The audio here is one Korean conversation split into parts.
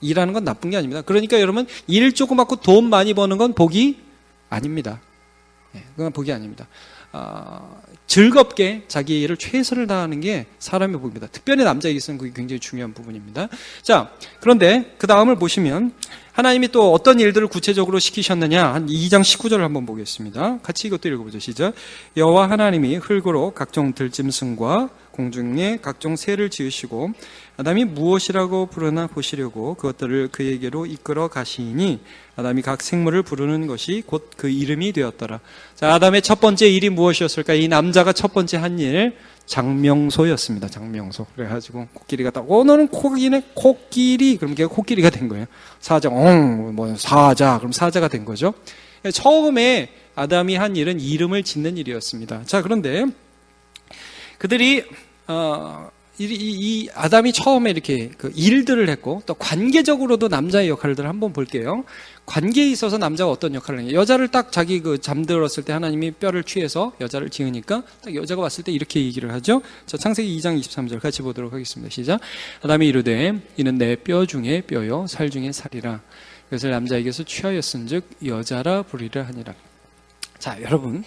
일하는 건 나쁜 게 아닙니다. 그러니까 여러분, 일 조금 하고 돈 많이 버는 건 복이 아닙니다. 그건 복이 아닙니다. 즐겁게 자기 일을 최선을 다하는 게 사람의 복입니다. 특별히 남자에게서는 그게 굉장히 중요한 부분입니다. 자, 그런데 그 다음을 보시면 하나님이 또 어떤 일들을 구체적으로 시키셨느냐, 한 2장 19절을 한번 보겠습니다. 같이 이것도 읽어보죠. 시작. 여호와 하나님이 흙으로 각종 들짐승과 공중에 각종 새를 지으시고 아담이 무엇이라고 부르나 보시려고 그것들을 그에게로 이끌어 가시니 아담이 각 생물을 부르는 것이 곧 그 이름이 되었더라. 자, 아담의 첫 번째 일이 무엇이었을까? 이 남자가 첫 번째 한 일, 장명소였습니다. 장명소. 그래가지고 코끼리가 딱 너는 코끼리, 그럼 걔가 코끼리가 된 거예요. 사자, 사자, 그럼 사자가 된 거죠. 처음에 아담이 한 일은 이름을 짓는 일이었습니다. 자, 그런데 그들이 이 아담이 처음에 이렇게 그 일들을 했고, 또 관계적으로도 남자의 역할들을 한번 볼게요. 관계에 있어서 남자가 어떤 역할을 해요? 여자를 딱 자기 잠들었을 때 하나님이 뼈를 취해서 여자를 지으니까 딱 여자가 왔을 때 이렇게 얘기를 하죠. 자, 창세기 2장 23절 같이 보도록 하겠습니다. 시작. 아담이 이르되 이는 내 뼈 중에 뼈요 살 중에 살이라. 그것을 남자에게서 취하였은즉 여자라 부리라 하니라. 자, 여러분,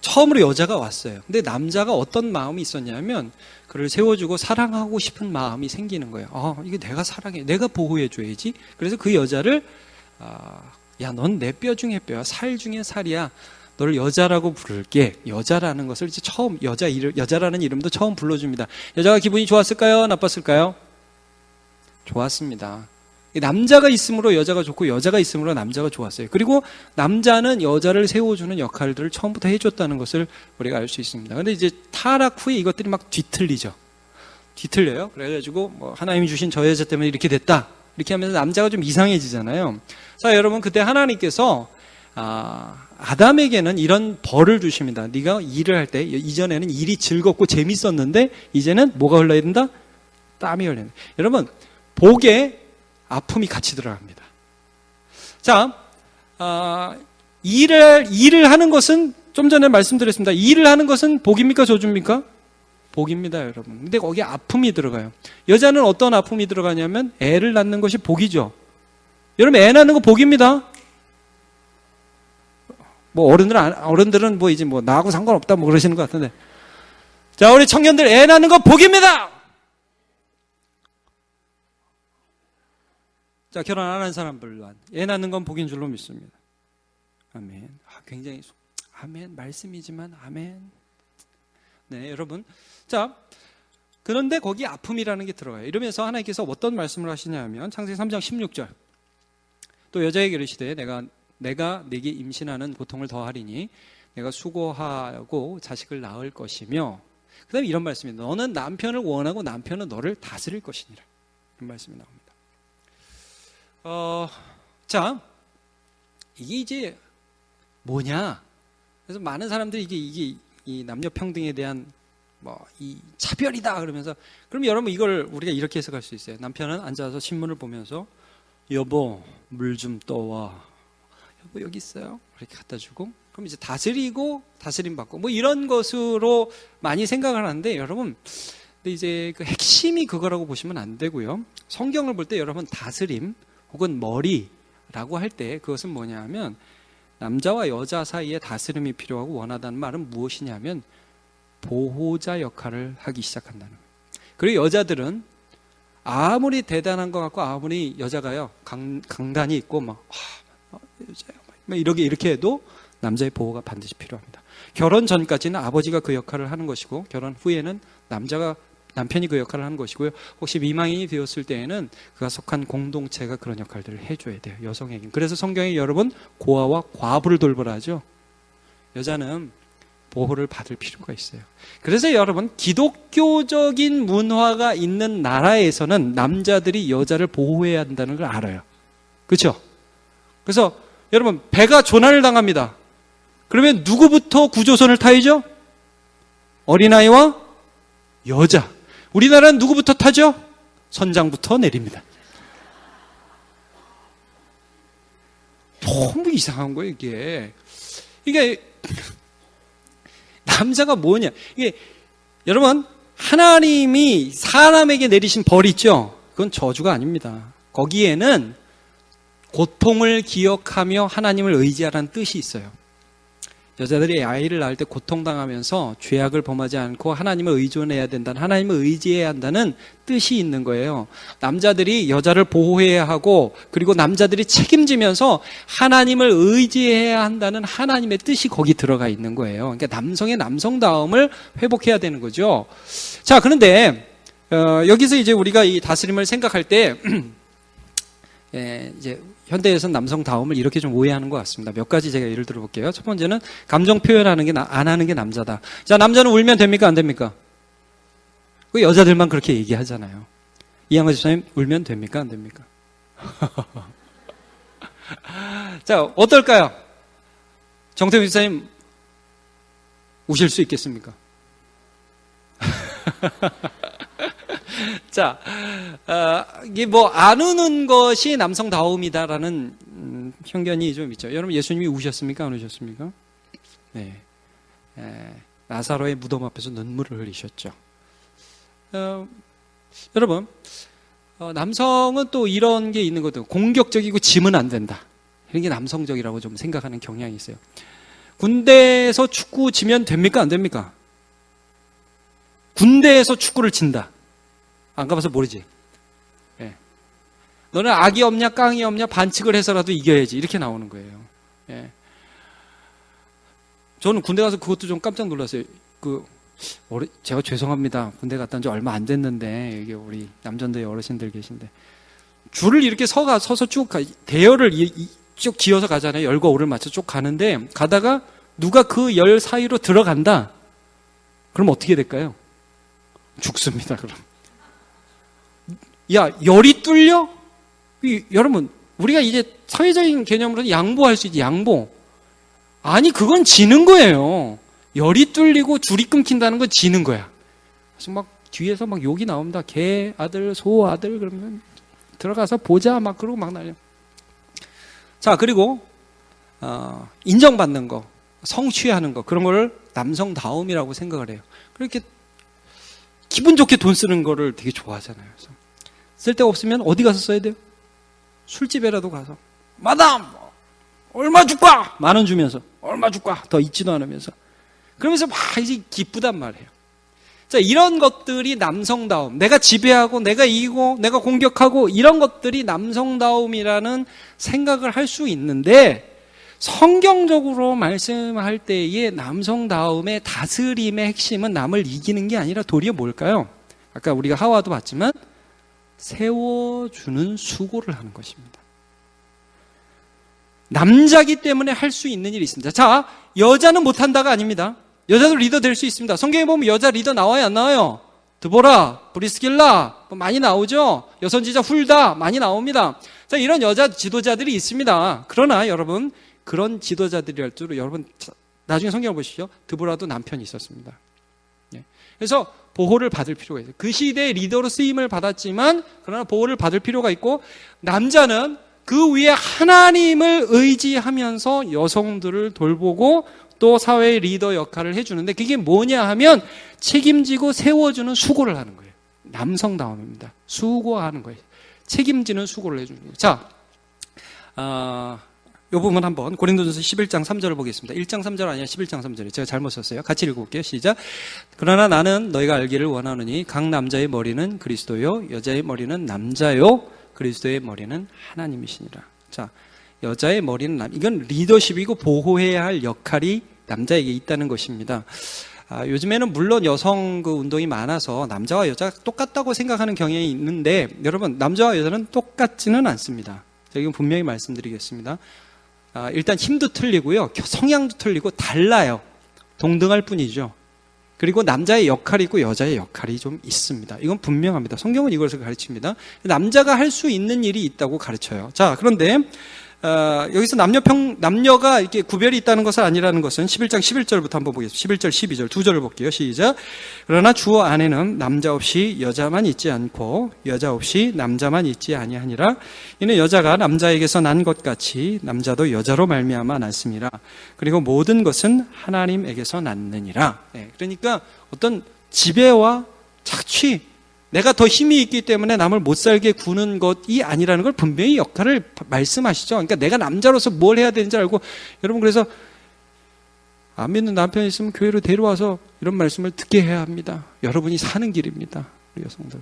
처음으로 여자가 왔어요. 근데 남자가 어떤 마음이 있었냐면 그를 세워주고 사랑하고 싶은 마음이 생기는 거예요. 이게 내가 사랑해, 내가 보호해줘야지. 그래서 그 여자를 야, 넌 내 뼈 중에 뼈야, 살 중에 살이야. 너를 여자라고 부를게. 여자라는 것을 이제 처음 여자라는 이름도 처음 불러줍니다. 여자가 기분이 좋았을까요? 나빴을까요? 좋았습니다. 남자가 있으므로 여자가 좋고 여자가 있으므로 남자가 좋았어요. 그리고 남자는 여자를 세워주는 역할들을 처음부터 해줬다는 것을 우리가 알 수 있습니다. 근데 이제 타락 후에 이것들이 막 뒤틀리죠. 뒤틀려요. 그래가지고 하나님이 주신 저 여자 때문에 이렇게 됐다. 이렇게 하면서 남자가 좀 이상해지잖아요. 자, 여러분, 그때 하나님께서 아담에게는 이런 벌을 주십니다. 네가 일을 할 때, 이전에는 일이 즐겁고 재밌었는데 이제는 뭐가 흘러야 된다? 땀이 흘러야 된다. 여러분, 복에 아픔이 같이 들어갑니다. 자, 일을 하는 것은 좀 전에 말씀드렸습니다. 일을 하는 것은 복입니까, 저주입니까? 복입니다, 여러분. 근데 거기에 아픔이 들어가요. 여자는 어떤 아픔이 들어가냐면 애를 낳는 것이 복이죠. 여러분, 애 낳는 거 복입니다. 어른들은 이제 나하고 상관없다 그러시는 것 같은데. 자, 우리 청년들 애 낳는 거 복입니다. 자, 결혼 안 한 사람들만 애 낳는 건 복인 줄로 믿습니다. 아멘. 굉장히 아멘 말씀이지만 아멘. 네, 여러분. 자, 그런데 거기 아픔이라는 게 들어가요. 이러면서 하나님께서 어떤 말씀을 하시냐면 창세기 3장 16절. 또 여자에게 이르시되 내가 네게 임신하는 고통을 더하리니 내가 수고하고 자식을 낳을 것이며, 그다음에 이런 말씀입니다. 너는 남편을 원하고 남편은 너를 다스릴 것이니라. 이런 말씀이 나옵니다. 자, 이게 이제 뭐냐? 그래서 많은 사람들이 이게 이 남녀 평등에 대한 이 차별이다 그러면서, 그럼 여러분 이걸 우리가 이렇게 해석할 수 있어요. 남편은 앉아서 신문을 보면서 여보 물 좀 떠와. 여보 여기 있어요. 이렇게 갖다 주고, 그럼 이제 다스리고 다스림 받고 이런 것으로 많이 생각을 하는데, 여러분 근데 이제 그 핵심이 그거라고 보시면 안 되고요. 성경을 볼 때 여러분 다스림 혹은 머리라고 할 때 그것은 뭐냐 하면 남자와 여자 사이에 다스림이 필요하고 원하다는 말은 무엇이냐면 보호자 역할을 하기 시작한다는 거예요. 그리고 여자들은 아무리 대단한 것 같고 아무리 여자가요 강단이 있고 이렇게 해도 남자의 보호가 반드시 필요합니다. 결혼 전까지는 아버지가 그 역할을 하는 것이고 결혼 후에는 남편이 그 역할을 하는 것이고요. 혹시 미망인이 되었을 때에는 그가 속한 공동체가 그런 역할들을 해줘야 돼요. 여성에게. 그래서 성경에 여러분 고아와 과부를 돌보라 하죠. 여자는 보호를 받을 필요가 있어요. 그래서 여러분 기독교적인 문화가 있는 나라에서는 남자들이 여자를 보호해야 한다는 걸 알아요. 그렇죠? 그래서 여러분 배가 조난을 당합니다. 그러면 누구부터 구조선을 타야죠? 어린아이와 여자. 우리나라는 누구부터 타죠? 선장부터 내립니다. 너무 이상한 거예요, 이게. 이게 남자가 뭐냐? 이게 여러분 하나님이 사람에게 내리신 벌 있죠? 그건 저주가 아닙니다. 거기에는 고통을 기억하며 하나님을 의지하라는 뜻이 있어요. 여자들이 아이를 낳을 때 고통당하면서 죄악을 범하지 않고 하나님을 의존해야 된다는, 하나님을 의지해야 한다는 뜻이 있는 거예요. 남자들이 여자를 보호해야 하고, 그리고 남자들이 책임지면서 하나님을 의지해야 한다는 하나님의 뜻이 거기 들어가 있는 거예요. 그러니까 남성의 남성다움을 회복해야 되는 거죠. 자, 그런데 여기서 이제 우리가 이 다스림을 생각할 때 이제 현대에서는 남성다움을 이렇게 좀 오해하는 것 같습니다. 몇 가지 제가 예를 들어볼게요. 첫 번째는 감정 표현하는 게 안 하는 게 남자다. 자, 남자는 울면 됩니까? 안 됩니까? 그 여자들만 그렇게 얘기하잖아요. 이양호 집사님, 울면 됩니까? 안 됩니까? 자, 어떨까요? 정태훈 집사님, 우실 수 있겠습니까? 자, 이게 뭐 안 우는 것이 남성다움이다라는 편견이 좀 있죠. 여러분, 예수님이 우셨습니까? 안 우셨습니까? 네, 나사로의 무덤 앞에서 눈물을 흘리셨죠. 여러분, 남성은 또 이런 게 있는 거죠. 공격적이고 지면 안 된다. 이런 게 남성적이라고 좀 생각하는 경향이 있어요. 군대에서 축구 지면 됩니까? 안 됩니까? 군대에서 축구를 진다. 안 가봐서 모르지. 예. 너는 악이 없냐 깡이 없냐 반칙을 해서라도 이겨야지. 이렇게 나오는 거예요. 예. 저는 군대 가서 그것도 좀 깜짝 놀랐어요. 제가 죄송합니다. 군대 갔다 온 지 얼마 안 됐는데, 이게 우리 남전도에 어르신들 계신데, 줄을 이렇게 서서 쭉 대열을 쭉 지어서 가잖아요. 열과 오를 맞춰 쭉 가는데, 가다가 누가 그 열 사이로 들어간다. 그럼 어떻게 될까요? 죽습니다, 그럼. 야, 열이 뚫려? 여러분, 우리가 이제 사회적인 개념으로는 양보할 수 있지, 양보. 아니, 그건 지는 거예요. 열이 뚫리고 줄이 끊긴다는 건 지는 거야. 그래서 막 뒤에서 막 욕이 나옵니다. 개 아들, 소 아들, 그러면 들어가서 보자, 막 그러고 막 날려. 자, 그리고, 인정받는 거, 성취하는 거, 그런 거를 남성다움이라고 생각을 해요. 그렇게 기분 좋게 돈 쓰는 거를 되게 좋아하잖아요. 그래서 쓸데가 없으면 어디 가서 써야 돼요? 술집에라도 가서 마담 얼마 줄까? 10,000원 주면서 얼마 줄까? 더 있지도 않으면서 그러면서 막 이제 기쁘단 말이에요. 자, 이런 것들이 남성다움, 내가 지배하고 내가 이기고 내가 공격하고 이런 것들이 남성다움이라는 생각을 할 수 있는데, 성경적으로 말씀할 때의 남성다움의 다스림의 핵심은 남을 이기는 게 아니라 도리어 뭘까요? 아까 우리가 하와도 봤지만 세워주는 수고를 하는 것입니다. 남자기 때문에 할 수 있는 일이 있습니다. 자, 여자는 못한다가 아닙니다. 여자도 리더 될 수 있습니다. 성경에 보면 여자 리더 나와요, 안 나와요? 드보라, 브리스길라 많이 나오죠. 여선지자 훌다 많이 나옵니다. 자, 이런 여자 지도자들이 있습니다. 그러나 여러분, 그런 지도자들이랄 줄 여러분 나중에 성경을 보시죠. 드보라도 남편이 있었습니다. 그래서 보호를 받을 필요가 있어요. 그 시대의 리더로 쓰임을 받았지만 그러나 보호를 받을 필요가 있고, 남자는 그 위에 하나님을 의지하면서 여성들을 돌보고 또 사회의 리더 역할을 해주는데, 그게 뭐냐 하면 책임지고 세워주는 수고를 하는 거예요. 남성다움입니다. 수고하는 거예요. 책임지는 수고를 해주는 거예요. 자, 이 부분 한번 고린도전서 11장 3절을 보겠습니다. 1장 3절 아니야, 11장 3절이에요. 제가 잘못 썼어요. 같이 읽어볼게요. 시작. 그러나 나는 너희가 알기를 원하노니 각 남자의 머리는 그리스도요 여자의 머리는 남자요 그리스도의 머리는 하나님이시니라. 자, 여자의 머리는 이건 리더십이고 보호해야 할 역할이 남자에게 있다는 것입니다. 요즘에는 물론 여성 운동이 많아서 남자와 여자가 똑같다고 생각하는 경향이 있는데, 여러분, 남자와 여자는 똑같지는 않습니다. 제가 분명히 말씀드리겠습니다. 일단 힘도 틀리고요, 성향도 틀리고 달라요. 동등할 뿐이죠. 그리고 남자의 역할이 있고 여자의 역할이 좀 있습니다. 이건 분명합니다. 성경은 이것을 가르칩니다. 남자가 할 수 있는 일이 있다고 가르쳐요. 자, 그런데 여기서 남녀가 이렇게 구별이 있다는 것은 아니라는 것은 11장 11절부터 한번 보겠습니다. 11절, 12절 두 절을 볼게요. 시작. 그러나 주 안에는 남자 없이 여자만 있지 않고 여자 없이 남자만 있지 아니하니라. 이는 여자가 남자에게서 난 것 같이 남자도 여자로 말미암아 났습니다. 그리고 모든 것은 하나님에게서 났느니라. 그러니까 어떤 지배와 착취, 내가 더 힘이 있기 때문에 남을 못 살게 구는 것이 아니라는 걸 분명히 역할을 말씀하시죠. 그러니까 내가 남자로서 뭘 해야 되는지 알고, 여러분 그래서 안 믿는 남편이 있으면 교회로 데려와서 이런 말씀을 듣게 해야 합니다. 여러분이 사는 길입니다. 우리 여성들.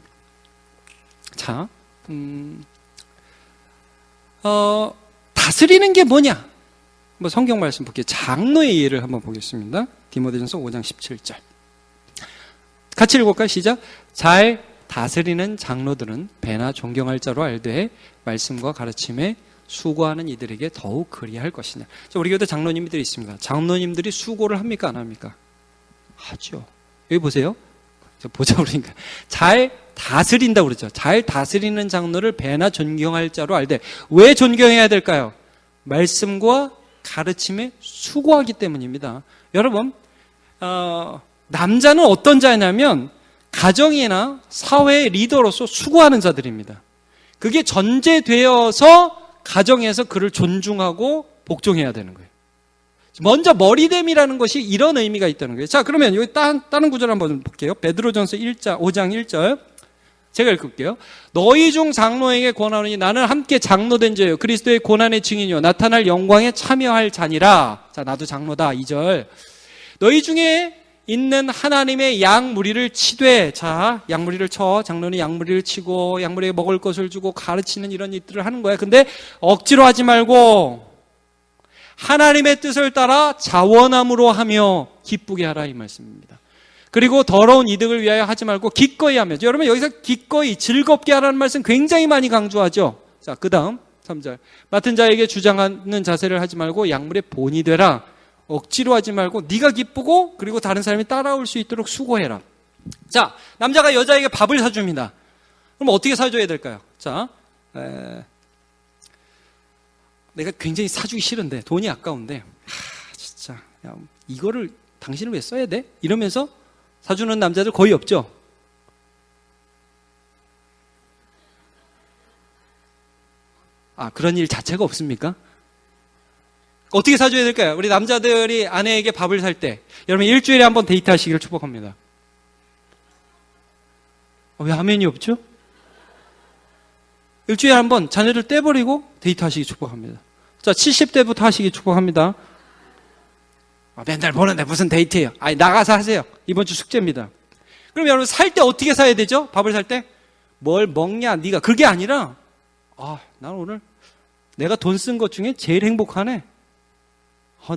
자, 다스리는 게 뭐냐? 뭐 성경 말씀 볼게요. 장로의 예를 한번 보겠습니다. 디모데전서 5장 17절. 같이 읽을까요? 시작. 잘 다스리는 장로들은 배나 존경할 자로 알되 말씀과 가르침에 수고하는 이들에게 더욱 그리할 것이냐. 자, 우리 교회 장로님들이 있습니다. 장로님들이 수고를 합니까? 안 합니까? 하죠. 여기 보세요. 보자 그러니까 잘 다스린다고 그러죠. 잘 다스리는 장로를 배나 존경할 자로 알되. 왜 존경해야 될까요? 말씀과 가르침에 수고하기 때문입니다. 여러분, 남자는 어떤 자냐면 가정이나 사회의 리더로서 수고하는 자들입니다. 그게 전제되어서 가정에서 그를 존중하고 복종해야 되는 거예요. 먼저 머리됨이라는 것이 이런 의미가 있다는 거예요. 자, 그러면 여기 다른 구절 한번 볼게요. 베드로전서 5장 1절. 제가 읽을게요. 너희 중 장로에게 권하노니 나는 함께 장로된 자요 그리스도의 고난의 증인이요 나타날 영광에 참여할 자니라. 자, 나도 장로다. 2절. 너희 중에 있는 하나님의 양무리를 치되. 자, 양무리를 쳐. 장로는 양무리를 치고 양무리에 먹을 것을 주고 가르치는 이런 일들을 하는 거야. 근데 억지로 하지 말고 하나님의 뜻을 따라 자원함으로 하며 기쁘게 하라, 이 말씀입니다. 그리고 더러운 이득을 위하여 하지 말고 기꺼이 하며. 여러분, 여기서 기꺼이 즐겁게 하라는 말씀 굉장히 많이 강조하죠. 자, 그 다음 3절. 맡은 자에게 주장하는 자세를 하지 말고 약물의 본이 되라. 억지로 하지 말고 네가 기쁘고 그리고 다른 사람이 따라올 수 있도록 수고해라. 자, 남자가 여자에게 밥을 사줍니다. 그럼 어떻게 사줘야 될까요? 자, 내가 굉장히 사주기 싫은데 돈이 아까운데 진짜 야, 이거를 당신을 왜 써야 돼? 이러면서 사주는 남자들 거의 없죠. 그런 일 자체가 없습니까? 어떻게 사줘야 될까요? 우리 남자들이 아내에게 밥을 살 때 여러분 일주일에 한번 데이트하시기를 축복합니다. 왜 화면이 없죠? 일주일에 한번 자녀들 떼버리고 데이트하시기 축복합니다. 자, 70대부터 하시기 축복합니다. 맨날 보는데 무슨 데이트예요? 나가서 하세요. 이번 주 숙제입니다. 그럼 여러분 살 때 어떻게 사야 되죠? 밥을 살 때? 뭘 먹냐 네가. 그게 아니라 나는 오늘 내가 돈 쓴 것 중에 제일 행복하네.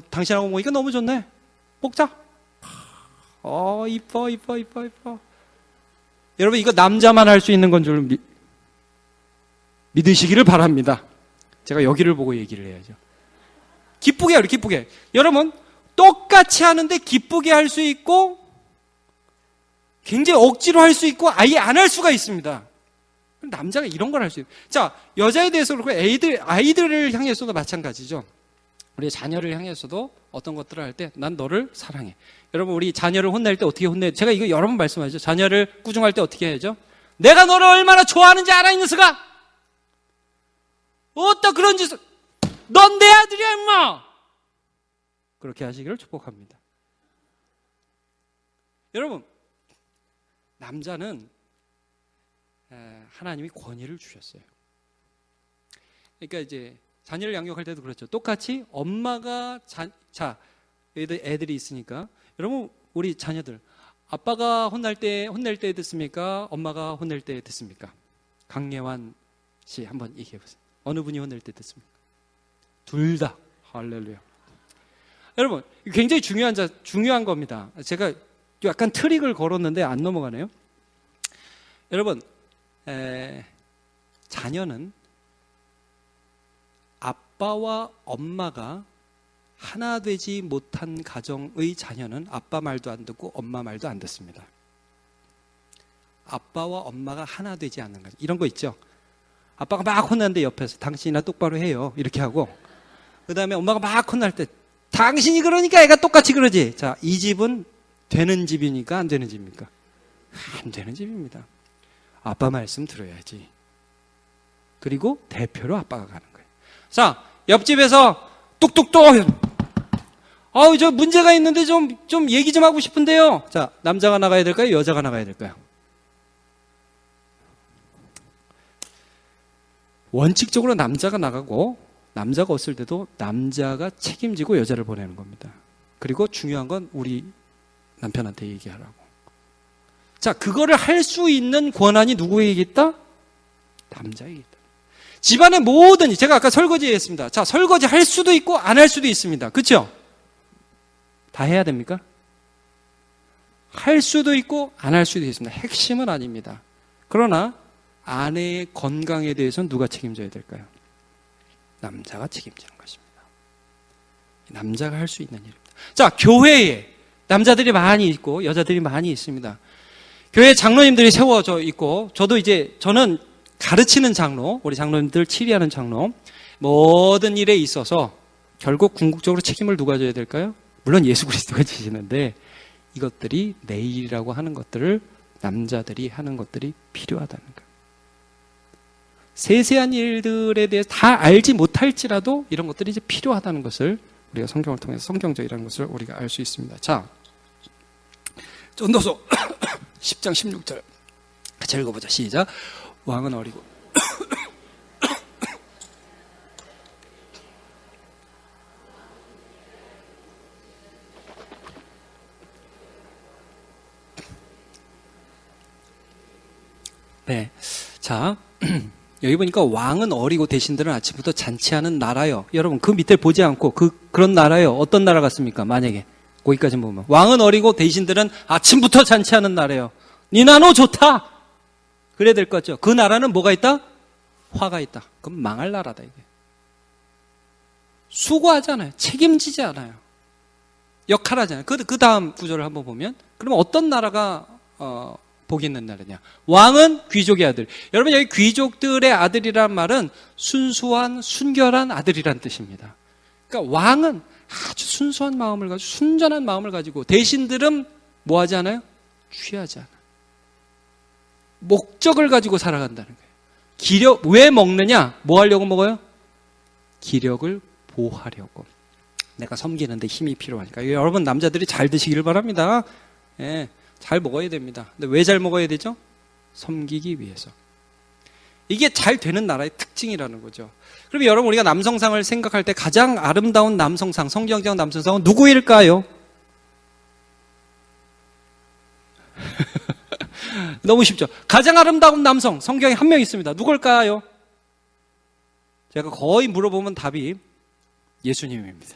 당신하고 먹으니까 너무 좋네. 먹자. 이뻐. 여러분 이거 남자만 할 수 있는 건 줄 믿으시기를 바랍니다. 제가 여기를 보고 얘기를 해야죠. 기쁘게 하려, 기쁘게. 여러분 똑같이 하는데 기쁘게 할 수 있고 굉장히 억지로 할 수 있고 아예 안 할 수가 있습니다. 남자가 이런 걸 할 수 있어요. 자, 여자에 대해서 그렇고 아이들을 향해서도 마찬가지죠. 우리 자녀를 향해서도 어떤 것들을 할 때 난 너를 사랑해. 여러분 우리 자녀를 혼낼 때 어떻게 혼내요? 제가 이거 여러 번 말씀하죠. 자녀를 꾸중할 때 어떻게 해야죠? 내가 너를 얼마나 좋아하는지 알아, 이 녀석아? 어따 그런 짓을. 넌 내 아들이야 임마. 그렇게 하시기를 축복합니다. 여러분 남자는 하나님이 권위를 주셨어요. 그러니까 이제 자녀를 양육할 때도 그렇죠. 똑같이 엄마가 애들이 있으니까 여러분 우리 자녀들 아빠가 혼낼 때 듣습니까? 엄마가 혼낼 때 듣습니까? 강예환 씨 한번 얘기해 보세요. 어느 분이 혼낼 때 듣습니까? 둘 다. 할렐루야. 여러분 굉장히 중요한 겁니다. 제가 약간 트릭을 걸었는데 안 넘어가네요. 여러분 자녀는 아빠와 엄마가 하나 되지 못한 가정의 자녀는 아빠 말도 안 듣고 엄마 말도 안 듣습니다. 아빠와 엄마가 하나 되지 않는 가정. 이런 거 있죠. 아빠가 막 혼나는데 옆에서 당신이나 똑바로 해요. 이렇게 하고 그 다음에 엄마가 막 혼날 때 당신이 그러니까 애가 똑같이 그러지. 자, 이 집은 되는 집이니까 안 되는 집입니까? 안 되는 집입니다. 아빠 말씀 들어야지. 그리고 대표로 아빠가 가는 거예요. 자, 옆집에서 뚝뚝뚝 저 문제가 있는데 좀 얘기 좀 하고 싶은데요. 자, 남자가 나가야 될까요? 여자가 나가야 될까요? 원칙적으로 남자가 나가고 남자가 없을 때도 남자가 책임지고 여자를 보내는 겁니다. 그리고 중요한 건 우리 남편한테 얘기하라고. 자, 그거를 할 수 있는 권한이 누구에게 있다? 남자에게 있다. 집안의 모든, 제가 아까 설거지 했습니다. 자, 설거지 할 수도 있고 안 할 수도 있습니다. 그렇죠? 다 해야 됩니까? 할 수도 있고 안 할 수도 있습니다. 핵심은 아닙니다. 그러나 아내의 건강에 대해서는 누가 책임져야 될까요? 남자가 책임지는 것입니다. 남자가 할 수 있는 일입니다. 자, 교회에 남자들이 많이 있고 여자들이 많이 있습니다. 교회 장로님들이 세워져 있고 저는 가르치는 장로, 우리 장로님들 치리하는 장로, 모든 일에 있어서 결국 궁극적으로 책임을 누가 져야 될까요? 물론 예수 그리스도가 지시는데 이것들이 내 일이라고 하는 것들을 남자들이 하는 것들이 필요하다는 거예요. 세세한 일들에 대해 다 알지 못할지라도 이런 것들이 이제 필요하다는 것을 우리가 성경을 통해서 성경적이라는 것을 우리가 알 수 있습니다. 자, 전도서 10장 16절 같이 읽어보자. 시작. 왕은 어리고 네. 자, 여기 보니까 왕은 어리고 대신들은 아침부터 잔치하는 나라요. 여러분 그 밑에 보지 않고 그런 나라요. 어떤 나라 같습니까? 만약에 거기까지 보면 왕은 어리고 대신들은 아침부터 잔치하는 나라요. 니나노 좋다. 그래야 될 것 같죠? 그 나라는 뭐가 있다? 화가 있다. 그럼 망할 나라다 이게. 수고하잖아요. 책임지지 않아요. 역할하잖아요. 그 다음 구절을 한번 보면 그러면 어떤 나라가 복이 있는 나라냐? 왕은 귀족의 아들. 여러분 여기 귀족들의 아들이란 말은 순수한 순결한 아들이란 뜻입니다. 그러니까 왕은 아주 순수한 마음을 가지고 순전한 마음을 가지고 대신들은 뭐 하지 않아요? 취하지 않아요. 목적을 가지고 살아간다는 거예요. 왜 먹느냐? 뭐 하려고 먹어요? 기력을 보하려고. 내가 섬기는데 힘이 필요하니까. 여러분 남자들이 잘 드시길 바랍니다. 예, 잘 먹어야 됩니다. 근데 왜 잘 먹어야 되죠? 섬기기 위해서. 이게 잘 되는 나라의 특징이라는 거죠. 그럼 여러분 우리가 남성상을 생각할 때 가장 아름다운 남성상, 성경적 남성상은 누구일까요? 너무 쉽죠. 가장 아름다운 남성, 성경에 한 명 있습니다. 누굴까요? 제가 거의 물어보면 답이 예수님입니다.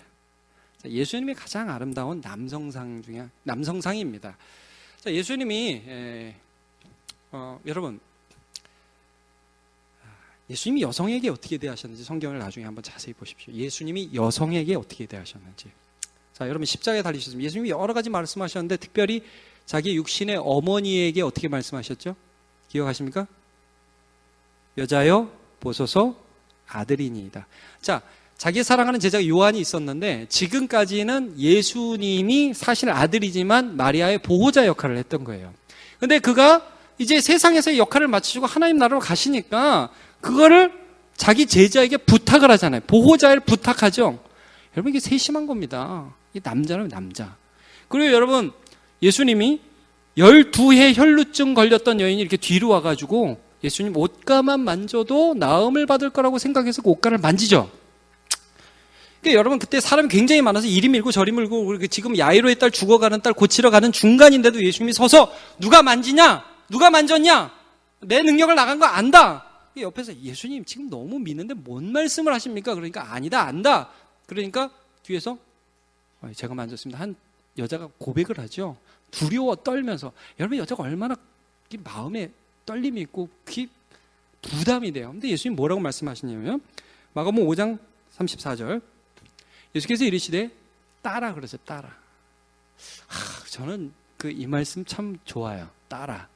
예수님이 가장 아름다운 남성상입니다. 자, 예수님이 여러분 예수님이 여성에게 어떻게 대하셨는지 성경을 나중에 한번 자세히 보십시오. 예수님이 여성에게 어떻게 대하셨는지. 자, 여러분 십자가에 달리셨습니다. 예수님이 여러 가지 말씀하셨는데 특별히 자기 육신의 어머니에게 어떻게 말씀하셨죠? 기억하십니까? 여자여 보소서 아들이니이다. 자, 자기 사랑하는 제자 요한이 있었는데 지금까지는 예수님이 사실 아들이지만 마리아의 보호자 역할을 했던 거예요. 근데 그가 이제 세상에서의 역할을 마치시고 하나님 나라로 가시니까 그거를 자기 제자에게 부탁을 하잖아요. 보호자를 부탁하죠. 여러분 이게 세심한 겁니다. 이 남자는 남자. 그리고 여러분 예수님이 12해 혈루증 걸렸던 여인이 이렇게 뒤로 와가지고 예수님 옷가만 만져도 나음을 받을 거라고 생각해서 그 옷가를 만지죠. 그러니까 여러분 그때 사람이 굉장히 많아서 이리 밀고 저리 밀고 지금 야이로의 딸 죽어가는 딸 고치러 가는 중간인데도 예수님이 서서 누가 만지냐? 누가 만졌냐? 내 능력을 나간 거 안다. 옆에서 예수님 지금 너무 미는데 뭔 말씀을 하십니까? 그러니까 아니다 안다. 그러니까 뒤에서 제가 만졌습니다. 한 여자가 고백을 하죠. 두려워 떨면서. 여러분 여자가 얼마나 마음에 떨림이 있고 그게 부담이 돼요. 근데 예수님 뭐라고 말씀하시냐면 마가복음 5장 34절 예수께서 이르시되 따라 그러세요. 따라. 저는 이 말씀 참 좋아요. 따라.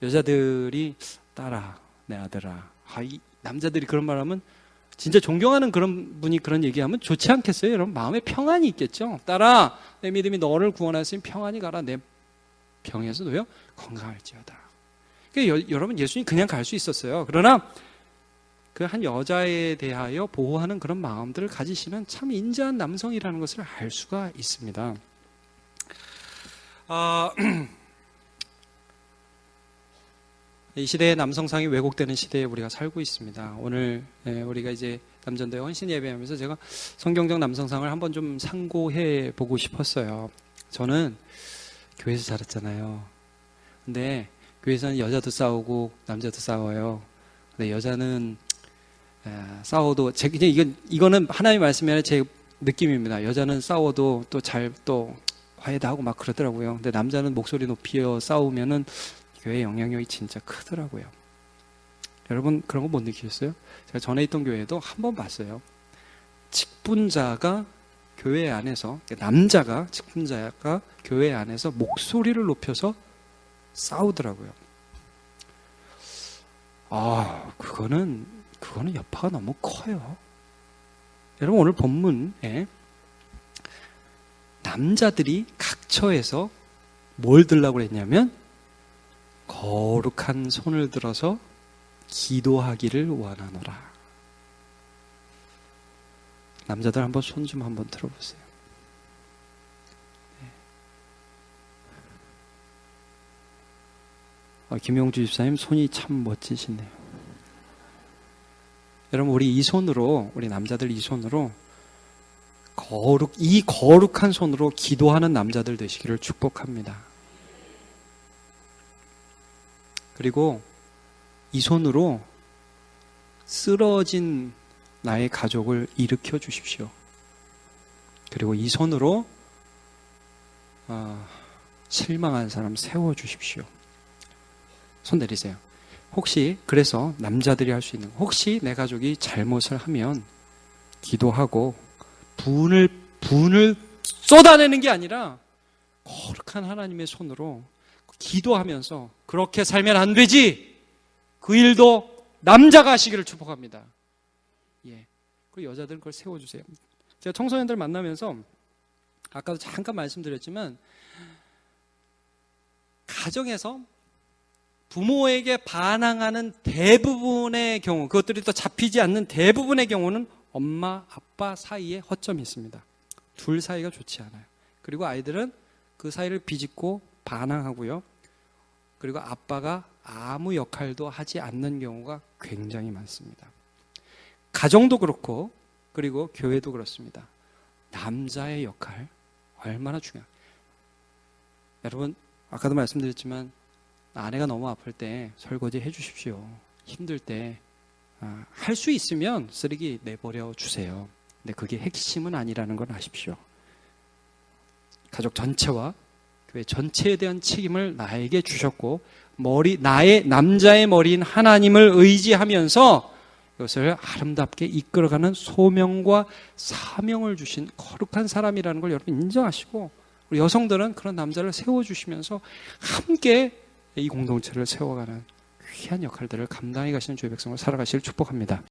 여자들이 따라 내 아들아. 이 남자들이 그런 말하면 진짜 존경하는 그런 분이 그런 얘기하면 좋지 않겠어요? 여러분 마음에 평안이 있겠죠. 따라 내 믿음이 너를 구원하시니 평안히 가라. 내 병에서도요 건강할지어다. 그러니까 여러분 예수님 그냥 갈 수 있었어요. 그러나 그 한 여자에 대하여 보호하는 그런 마음들을 가지시는 참 인자한 남성이라는 것을 알 수가 있습니다. 이 시대의 남성상이 왜곡되는 시대에 우리가 살고 있습니다. 오늘 우리가 이제 남전도에 헌신 예배하면서 제가 성경적 남성상을 한번 좀 상고해 보고 싶었어요. 저는 교회에서 자랐잖아요. 근데 교회에서는 여자도 싸우고 남자도 싸워요. 근데 여자는 싸워도 이거는 하나님의 말씀이 아니라 제 느낌입니다. 여자는 싸워도 또 화해도 하고 막 그러더라고요. 근데 남자는 목소리 높여 싸우면은 교회 영향력이 진짜 크더라고요. 여러분 그런 거 못 느끼셨어요? 제가 전에 있던 교회에도 한 번 봤어요. 직분자가 교회 안에서, 직분자가 교회 안에서 목소리를 높여서 싸우더라고요. 그거는 여파가 너무 커요. 여러분 오늘 본문에 남자들이 각처에서 뭘 들라고 했냐면 거룩한 손을 들어서 기도하기를 원하노라. 남자들 한번 손 좀 한번 들어보세요. 김용주 집사님 손이 참 멋지시네요. 여러분 우리 남자들 이 손으로 이 거룩한 손으로 기도하는 남자들 되시기를 축복합니다. 그리고 이 손으로 쓰러진 나의 가족을 일으켜 주십시오. 그리고 이 손으로 실망한 사람 세워 주십시오. 손 내리세요. 혹시 그래서 남자들이 할 수 있는, 혹시 내 가족이 잘못을 하면 기도하고 분을 쏟아내는 게 아니라 거룩한 하나님의 손으로 기도하면서 그렇게 살면 안 되지, 그 일도 남자가 하시기를 축복합니다. 그리고 여자들은 그걸 세워주세요. 제가 청소년들 만나면서 아까도 잠깐 말씀드렸지만 가정에서 부모에게 반항하는 대부분의 경우, 그것들이 또 잡히지 않는 대부분의 경우는 엄마, 아빠 사이에 허점이 있습니다. 둘 사이가 좋지 않아요. 그리고 아이들은 그 사이를 비집고 반항하고요. 그리고 아빠가 아무 역할도 하지 않는 경우가 굉장히 많습니다. 가정도 그렇고, 그리고 교회도 그렇습니다. 남자의 역할 얼마나 중요해요. 여러분 아까도 말씀드렸지만 아내가 너무 아플 때 설거지 해주십시오. 힘들 때 할 수 있으면 쓰레기 내버려 주세요. 근데 그게 핵심은 아니라는 걸 아십시오. 가족 전체와 교회 전체에 대한 책임을 나에게 주셨고, 나의 남자의 머리인 하나님을 의지하면서 이것을 아름답게 이끌어가는 소명과 사명을 주신 거룩한 사람이라는 걸 여러분 인정하시고, 우리 여성들은 그런 남자를 세워주시면서 함께 이 공동체를 세워가는 귀한 역할들을 감당해 가시는 주의 백성을 살아가시길 축복합니다.